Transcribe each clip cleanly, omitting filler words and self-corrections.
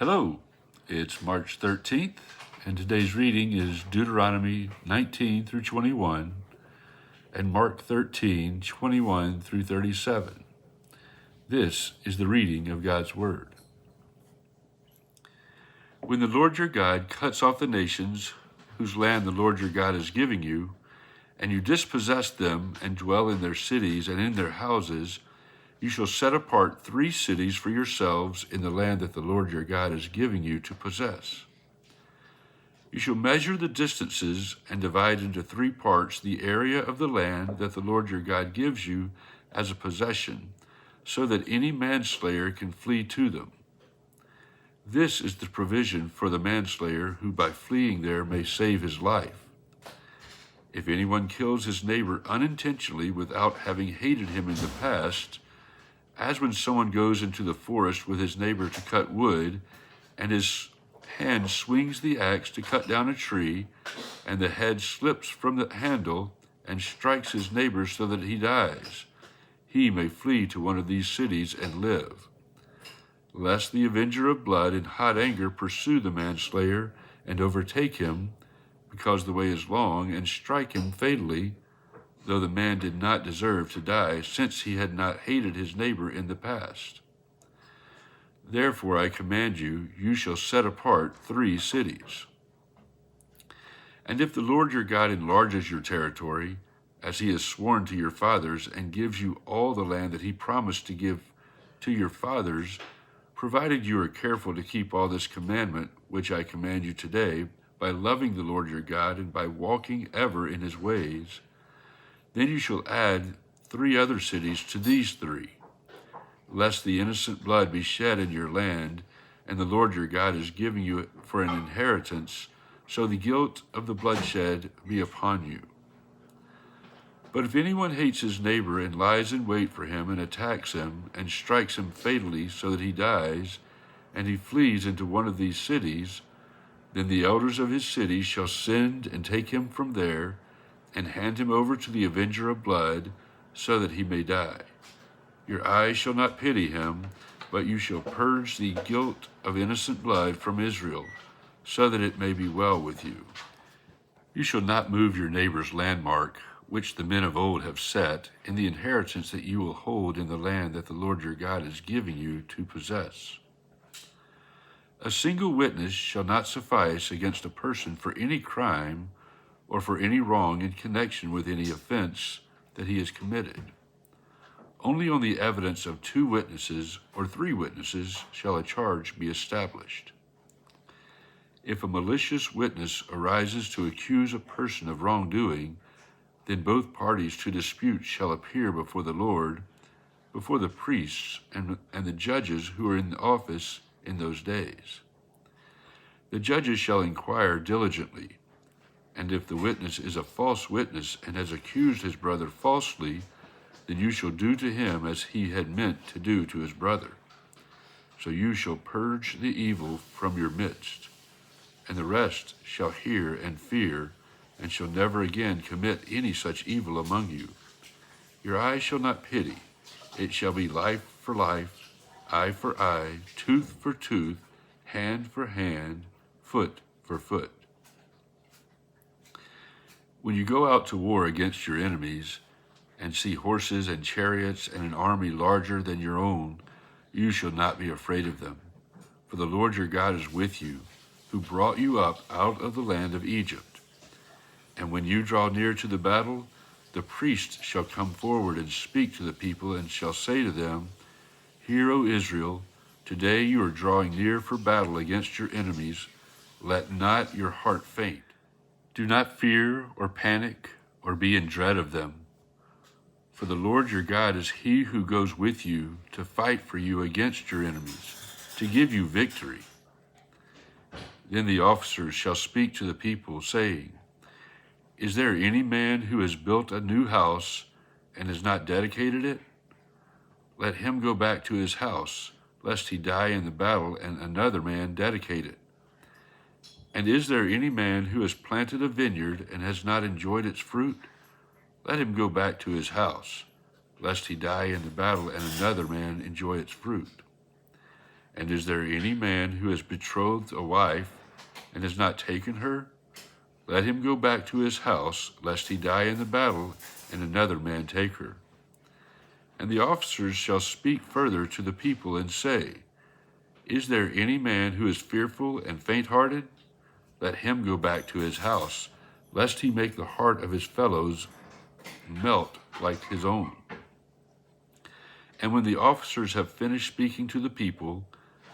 Hello, it's March 13th, and today's reading is Deuteronomy 19 through 21 and Mark 13, 21 through 37. This is the reading of God's Word. When the Lord your God cuts off the nations whose land the Lord your God is giving you, and you dispossess them and dwell in their cities and in their houses, you shall set apart 3 cities for yourselves in the land that the Lord your God is giving you to possess. You shall measure the distances and divide into 3 parts the area of the land that the Lord your God gives you as a possession, so that any manslayer can flee to them. This is the provision for the manslayer who by fleeing there may save his life. If anyone kills his neighbor unintentionally without having hated him in the past, as when someone goes into the forest with his neighbor to cut wood, and his hand swings the axe to cut down a tree, and the head slips from the handle and strikes his neighbor so that he dies, he may flee to one of these cities and live. Lest the avenger of blood in hot anger pursue the manslayer and overtake him, because the way is long, and strike him fatally, though the man did not deserve to die, since he had not hated his neighbor in the past. Therefore I command you, you shall set apart 3 cities. And if the Lord your God enlarges your territory, as he has sworn to your fathers, and gives you all the land that he promised to give to your fathers, provided you are careful to keep all this commandment which I command you today, by loving the Lord your God and by walking ever in his ways, then you shall add 3 other cities to these 3, lest the innocent blood be shed in your land, and the Lord your God is giving you it for an inheritance, so the guilt of the bloodshed be upon you. But if anyone hates his neighbor and lies in wait for him and attacks him and strikes him fatally so that he dies, and he flees into one of these cities, then the elders of his city shall send and take him from there, and hand him over to the avenger of blood, so that he may die. Your eyes shall not pity him, but you shall purge the guilt of innocent blood from Israel, so that it may be well with you. You shall not move your neighbor's landmark, which the men of old have set, in the inheritance that you will hold in the land that the Lord your God is giving you to possess. A single witness shall not suffice against a person for any crime or for any wrong in connection with any offense that he has committed. Only on the evidence of 2 witnesses or 3 witnesses shall a charge be established. If a malicious witness arises to accuse a person of wrongdoing, then both parties to dispute shall appear before the Lord, before the priests and the judges who are in office in those days. The judges shall inquire diligently, and if the witness is a false witness and has accused his brother falsely, then you shall do to him as he had meant to do to his brother. So you shall purge the evil from your midst, and the rest shall hear and fear, and shall never again commit any such evil among you. Your eye shall not pity. It shall be life for life, eye for eye, tooth for tooth, hand for hand, foot for foot. When you go out to war against your enemies, and see horses and chariots and an army larger than your own, you shall not be afraid of them. For the Lord your God is with you, who brought you up out of the land of Egypt. And when you draw near to the battle, the priest shall come forward and speak to the people, and shall say to them, Hear, O Israel, today you are drawing near for battle against your enemies. Let not your heart faint. Do not fear or panic or be in dread of them. For the Lord your God is he who goes with you to fight for you against your enemies, to give you victory. Then the officers shall speak to the people, saying, Is there any man who has built a new house and has not dedicated it? Let him go back to his house, lest he die in the battle and another man dedicate it. And is there any man who has planted a vineyard and has not enjoyed its fruit? Let him go back to his house, lest he die in the battle and another man enjoy its fruit. And is there any man who has betrothed a wife and has not taken her? Let him go back to his house, lest he die in the battle and another man take her. And the officers shall speak further to the people and say, Is there any man who is fearful and faint-hearted? Let him go back to his house, lest he make the heart of his fellows melt like his own. And when the officers have finished speaking to the people,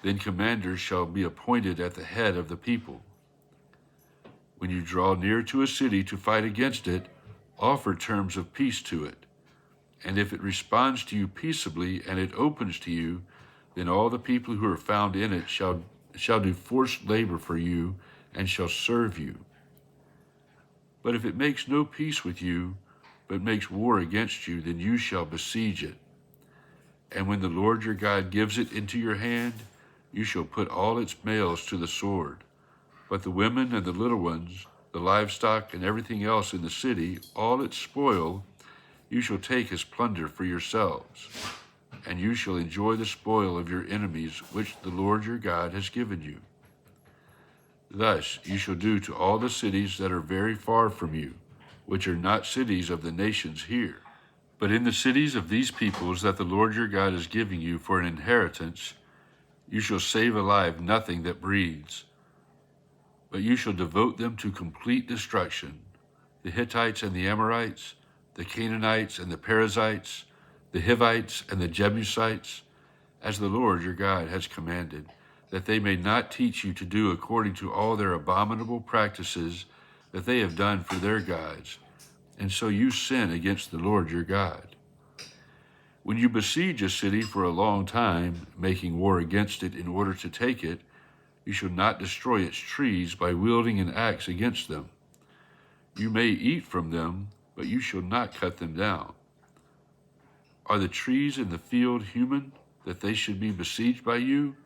then commanders shall be appointed at the head of the people. When you draw near to a city to fight against it, offer terms of peace to it. And if it responds to you peaceably and it opens to you, then all the people who are found in it shall do forced labor for you and shall serve you. But if it makes no peace with you, but makes war against you, then you shall besiege it. And when the Lord your God gives it into your hand, you shall put all its males to the sword. But the women and the little ones, the livestock and everything else in the city, all its spoil, you shall take as plunder for yourselves. And you shall enjoy the spoil of your enemies, which the Lord your God has given you. Thus you shall do to all the cities that are very far from you, which are not cities of the nations here. But in the cities of these peoples that the Lord your God is giving you for an inheritance, you shall save alive nothing that breathes, but you shall devote them to complete destruction, the Hittites and the Amorites, the Canaanites and the Perizzites, the Hivites and the Jebusites, as the Lord your God has commanded, that they may not teach you to do according to all their abominable practices that they have done for their gods, and so you sin against the Lord your God. When you besiege a city for a long time, making war against it in order to take it, you shall not destroy its trees by wielding an axe against them. You may eat from them, but you shall not cut them down. Are the trees in the field human, that they should be besieged by you?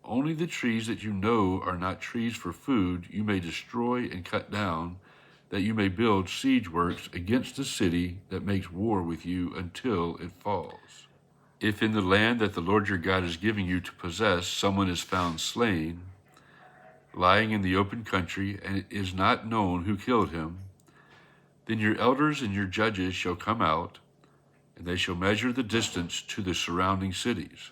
Only the trees that you know are not trees for food you may destroy and cut down, that you may build siege works against the city that makes war with you until it falls. If in the land that the Lord your God is giving you to possess someone is found slain, lying in the open country, and it is not known who killed him, then your elders and your judges shall come out, and they shall measure the distance to the surrounding cities.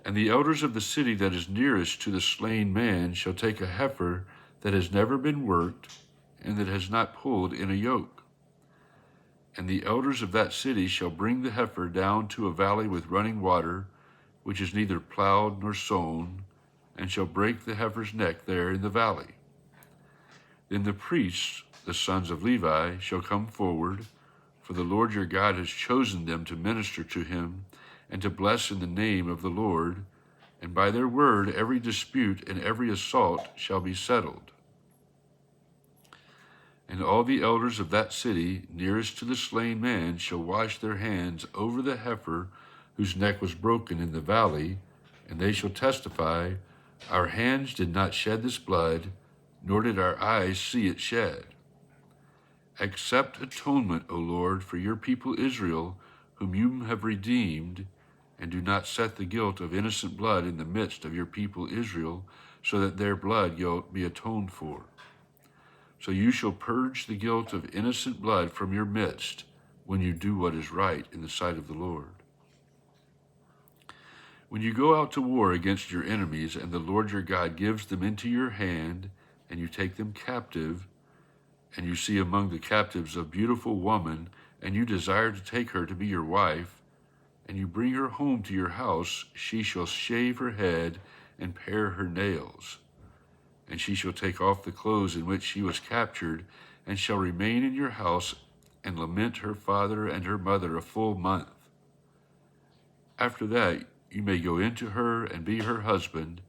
And the elders of the city that is nearest to the slain man shall take a heifer that has never been worked and that has not pulled in a yoke. And the elders of that city shall bring the heifer down to a valley with running water, which is neither plowed nor sown, and shall break the heifer's neck there in the valley. Then the priests, the sons of Levi, shall come forward, for the Lord your God has chosen them to minister to him and to bless in the name of the Lord, and by their word every dispute and every assault shall be settled. And all the elders of that city nearest to the slain man shall wash their hands over the heifer whose neck was broken in the valley, and they shall testify, Our hands did not shed this blood, nor did our eyes see it shed. Accept atonement, O Lord, for your people Israel, whom you have redeemed, and do not set the guilt of innocent blood in the midst of your people Israel, so that their blood guilt be atoned for. So you shall purge the guilt of innocent blood from your midst when you do what is right in the sight of the Lord. When you go out to war against your enemies, and the Lord your God gives them into your hand, and you take them captive, and you see among the captives a beautiful woman, and you desire to take her to be your wife, and you bring her home to your house, she shall shave her head and pare her nails. And she shall take off the clothes in which she was captured, and shall remain in your house and lament her father and her mother a full month. After that you may go into her and be her husband,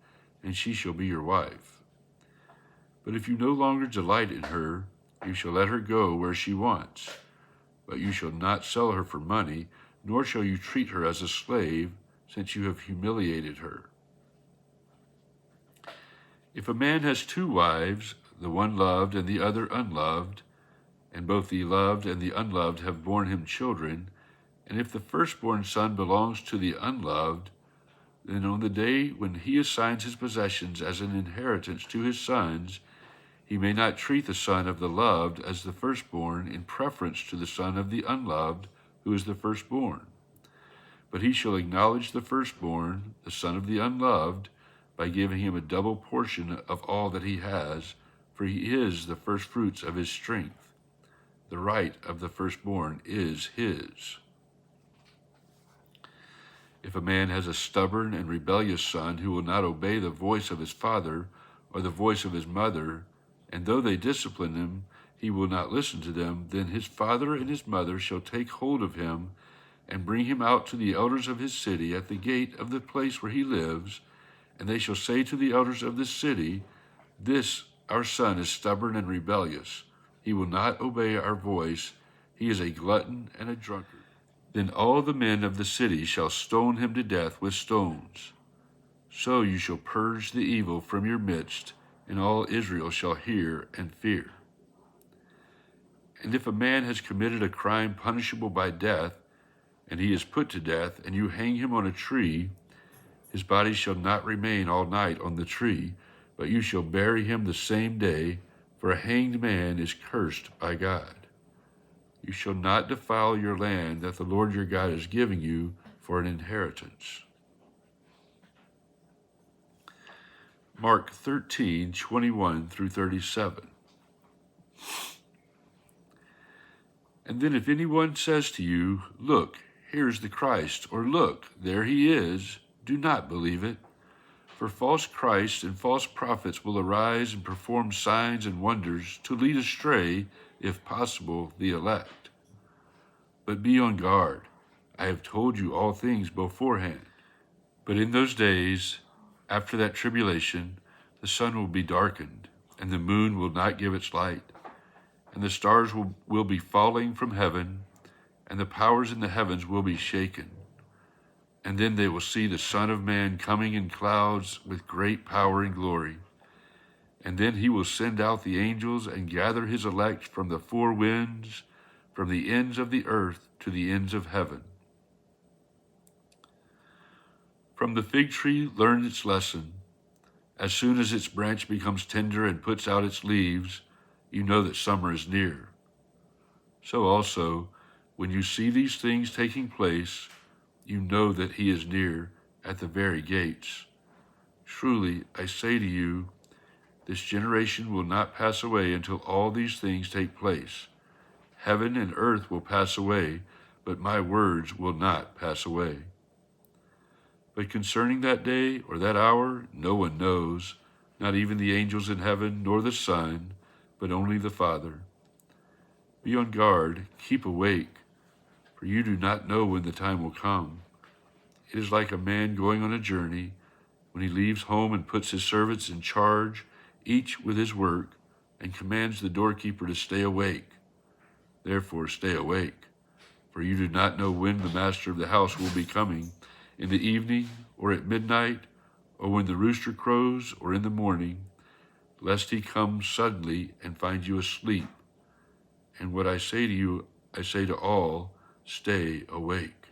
and she shall be your wife. But if you no longer delight in her, you shall let her go where she wants. But you shall not sell her for money, nor shall you treat her as a slave, since you have humiliated her. If a man has two wives, the one loved and the other unloved, and both the loved and the unloved have borne him children, and if the firstborn son belongs to the unloved, Then on the day when he assigns his possessions as an inheritance to his sons, he may not treat the son of the loved as the firstborn in preference to the son of the unloved, who is the firstborn. But he shall acknowledge the firstborn, the son of the unloved, by giving him a double portion of all that he has, for he is the firstfruits of his strength. The right of the firstborn is his. If a man has a stubborn and rebellious son who will not obey the voice of his father or the voice of his mother, and though they discipline him, he will not listen to them, then his father and his mother shall take hold of him and bring him out to the elders of his city at the gate of the place where he lives, and they shall say to the elders of this city, "This our son is stubborn and rebellious. He will not obey our voice. He is a glutton and a drunkard." Then all the men of the city shall stone him to death with stones. So you shall purge the evil from your midst, and all Israel shall hear and fear. And if a man has committed a crime punishable by death, and he is put to death, and you hang him on a tree, his body shall not remain all night on the tree, but you shall bury him the same day, for a hanged man is cursed by God. You shall not defile your land that the Lord your God is giving you for an inheritance. Mark 13:21 through 37. And then if anyone says to you, "Look, here is the Christ," or "Look, there he is," do not believe it. For false Christs and false prophets will arise and perform signs and wonders to lead astray, if possible, the elect. But be on guard. I have told you all things beforehand. But in those days, after that tribulation, the sun will be darkened, and the moon will not give its light, and the stars will be falling from heaven, and the powers in the heavens will be shaken. And then they will see the Son of Man coming in clouds with great power and glory. And then he will send out the angels and gather his elect from the four winds, from the ends of the earth to the ends of heaven. From the fig tree learn its lesson. As soon as its branch becomes tender and puts out its leaves, you know that summer is near. So also, when you see these things taking place, you know that he is near at the very gates. Truly, I say to you, this generation will not pass away until all these things take place. Heaven and earth will pass away, but my words will not pass away. But concerning that day or that hour, no one knows, not even the angels in heaven, nor the Son, but only the Father. Be on guard, keep awake, for you do not know when the time will come. It is like a man going on a journey, when he leaves home and puts his servants in charge, each with his work, and commands the doorkeeper to stay awake. Therefore stay awake, for you do not know when the master of the house will be coming, in the evening, or at midnight, or when the rooster crows, or in the morning, lest he come suddenly and find you asleep. And what I say to you, I say to all, stay awake.